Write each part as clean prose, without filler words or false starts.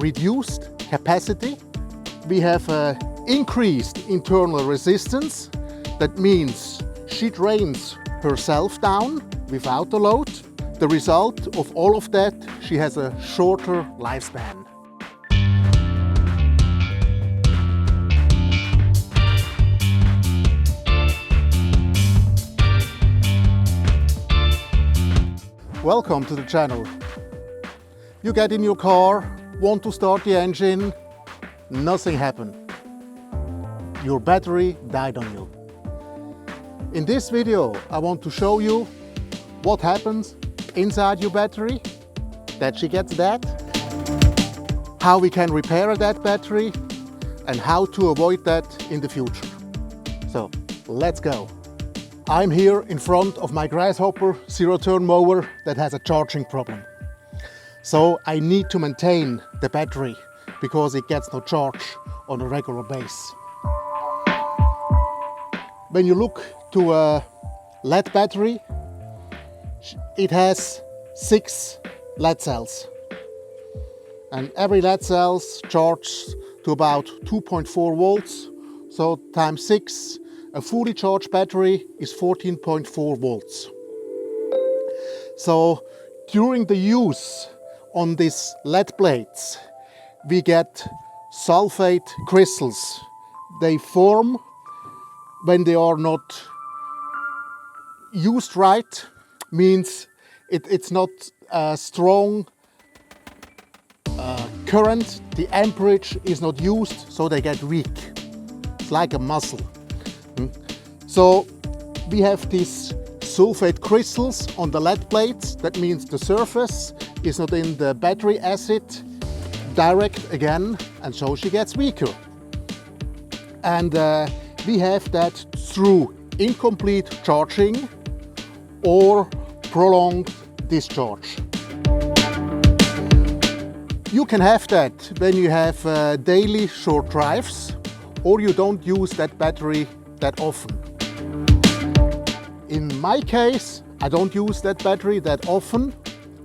reduced capacity. We have increased internal resistance. That means she drains herself down without the load. The result of all of that, she has a shorter lifespan. Welcome to the channel. You get in your car, want to start the engine, nothing happened. Your battery died on you. In this video, I want to show you what happens inside your battery, that she gets dead, how we can repair that battery, and how to avoid that in the future. So, let's go. I'm here in front of my grasshopper zero-turn mower that has a charging problem. So I need to maintain the battery because it gets no charge on a regular base. When you look to a LED battery, it has 6 LED cells. And every LED cell charges to about 2.4 volts. So times 6, a fully charged battery is 14.4 volts. So during the use on these LED plates, we get sulfate crystals. They form when they are not used right, means it's not a strong current, the amperage is not used, so they get weak. It's like a muscle. So we have these sulfate crystals on the LED plates. That means the surface is not in the battery acid direct again, and so she gets weaker. And we have that through incomplete charging or prolonged discharge. You can have that when you have daily short drives or you don't use that battery that often. In my case, I don't use that battery that often,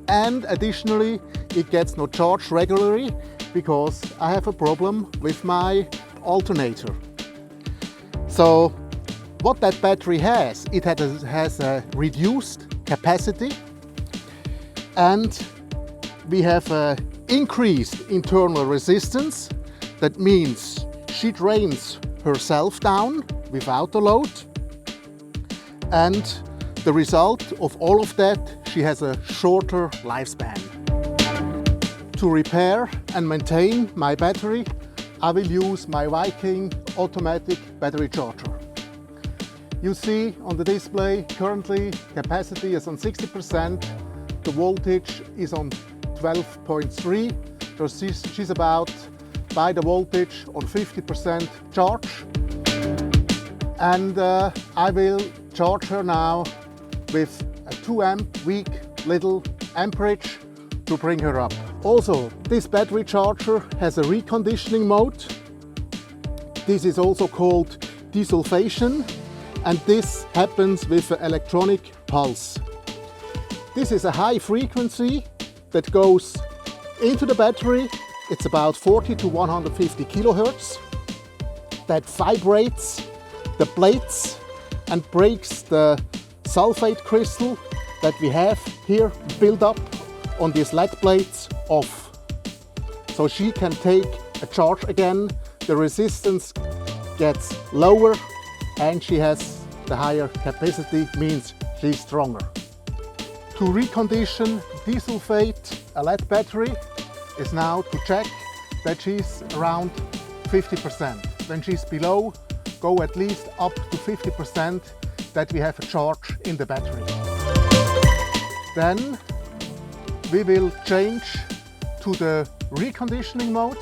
and additionally it gets no charge regularly because I have a problem with my alternator. So what that battery has, it has a reduced capacity, and we have increased internal resistance. That means she drains herself down without the load, and the result of all of that, she has a shorter lifespan. To repair and maintain my battery, I will use my VIKING automatic battery charger. You see on the display currently capacity is on 60%, the voltage is on 12.3, so she's about by the voltage on 50% charge. And I will charge her now with a 2 amp weak little amperage to bring her up. Also, this battery charger has a reconditioning mode. This is also called Desulfation, and this happens with an electronic pulse. This is a high frequency that goes into the battery. It's about 40 to 150 kilohertz that vibrates the plates and breaks the sulfate crystal that we have here built up on these LED plates off. So she can take a charge again, the resistance gets lower, and she has the higher capacity, means she's stronger. To recondition desulfate a LED battery is now to check that she's around 50%. When she's below, go at least up to 50% that we have a charge in the battery. Then we will change to the reconditioning mode.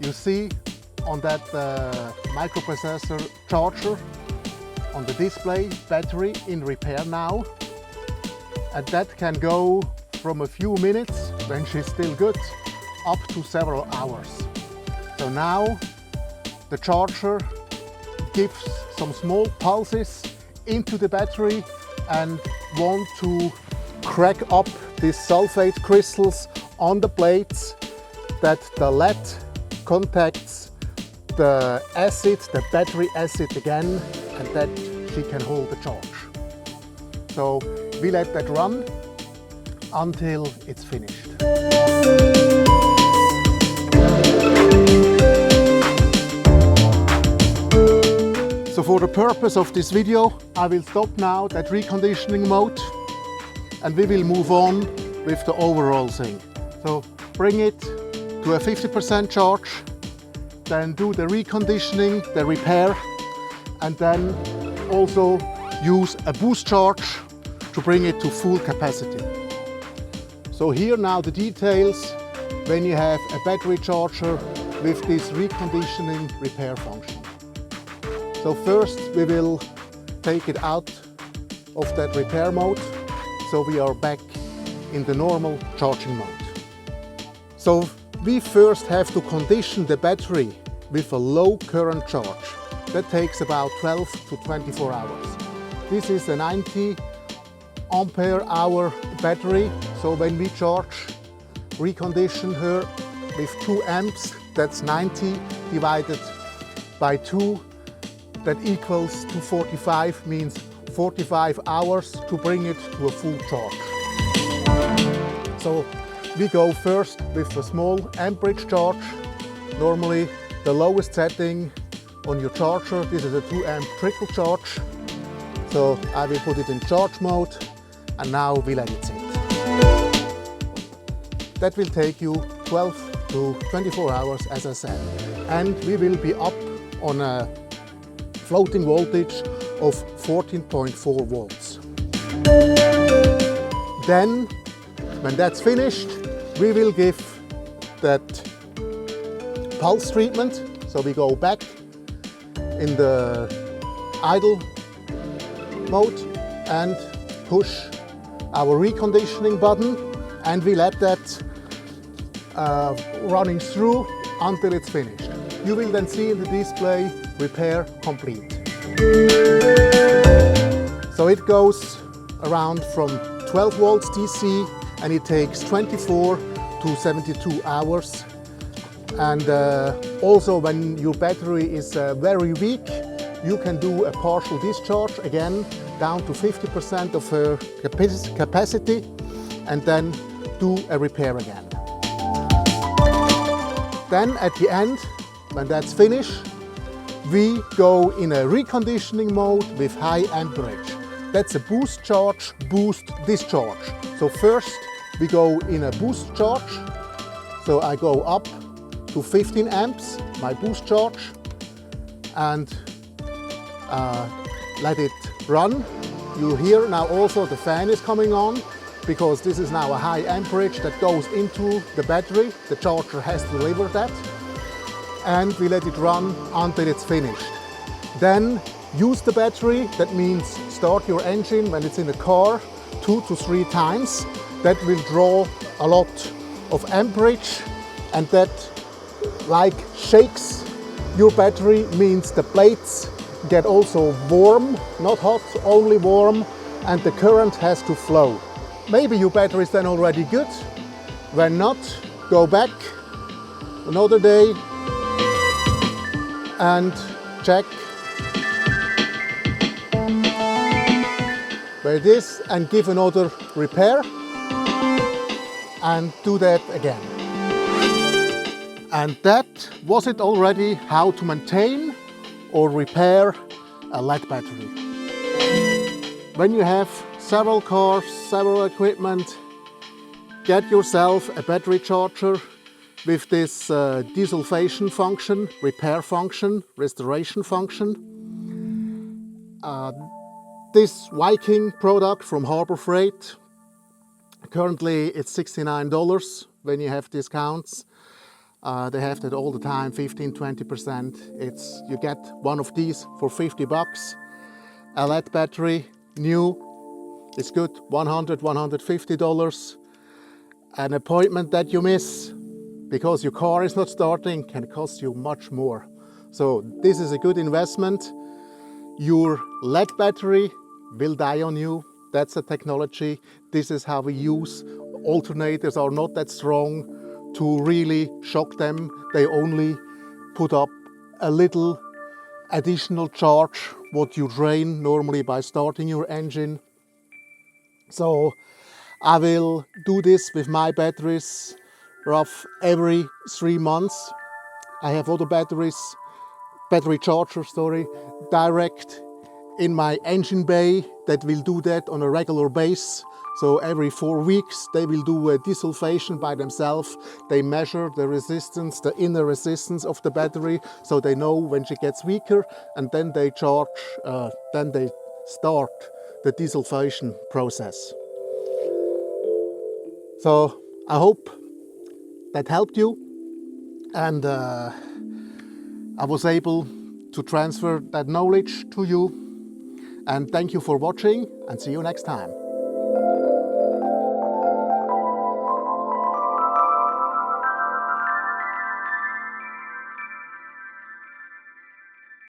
You see on that microprocessor charger on the display, battery in repair now, and that can go from a few minutes when she's still good up to several hours. So now the charger gives some small pulses into the battery and want to crack up these sulfate crystals on the plates that the lead contacts the acid, the battery acid again, and that she can hold the charge. So we let that run until it's finished. So for the purpose of this video, I will stop now that reconditioning mode and we will move on with the overall thing. So bring it to a 50% charge, then do the reconditioning, the repair, and then also use a boost charge to bring it to full capacity. So here now the details when you have a battery charger with this reconditioning repair function. So first we will take it out of that repair mode, so we are back in the normal charging mode. So we first have to condition the battery with a low current charge. That takes about 12 to 24 hours. This is a 90 ampere hour battery, so when we recondition her with 2 amps, that's 90 divided by 2, that equals to 45, means 45 hours to bring it to a full charge. So we go first with a small amperage charge, normally the lowest setting on your charger. This is a 2 amp trickle charge. So I will put it in charge mode and now we let it sit. That will take you 12 to 24 hours, as I said. And we will be up on a floating voltage of 14.4 volts. Then, when that's finished, we will give that pulse treatment. So we go back in the idle mode and push our reconditioning button, and we let that running through until it's finished. You will then see in the display repair complete. So it goes around from 12 volts DC and it takes 24 to 72 hours. And also when your battery is very weak, you can do a partial discharge again down to 50% of her capacity and then do a repair again. Then at the end, when that's finished, we go in a reconditioning mode with high amperage. That's a boost charge, boost discharge. So first we go in a boost charge. So I go up to 15 amps, my boost charge, and let it run. You hear now also the fan is coming on, because this is now a high amperage that goes into the battery. The charger has to deliver that. And we let it run until it's finished. Then use the battery. That means start your engine when it's in the car 2 to 3 times. That will draw a lot of amperage, and that like shakes your battery, means the plates get also warm, not hot, only warm, and the current has to flow. Maybe your battery is then already good. When not, go back another day and check where it is and give another repair and do that again. And that was it already, how to maintain or repair a lead battery. When you have several cars, several equipment, get yourself a battery charger with this desulfation function, repair function, restoration function. This Viking product from Harbor Freight, currently it's $69 when you have discounts. They have that all the time, 15–20%. You get one of these for $50. A lead battery, new, it's good, $100–150. An appointment that you miss because your car is not starting can cost you much more. So this is a good investment. Your lead battery will die on you. That's the technology. This is how we use alternators are not that strong to really shock them. They only put up a little additional charge what you drain normally by starting your engine. So I will do this with my batteries rough every 3 months. I have other battery chargers, direct in my engine bay that will do that on a regular basis. So every 4 weeks they will do a desulfation by themselves. They measure the resistance, the inner resistance of the battery, so they know when she gets weaker, and then they charge, then they start the desulfation process. So I hope that helped you, and I was able to transfer that knowledge to you. And thank you for watching, and see you next time.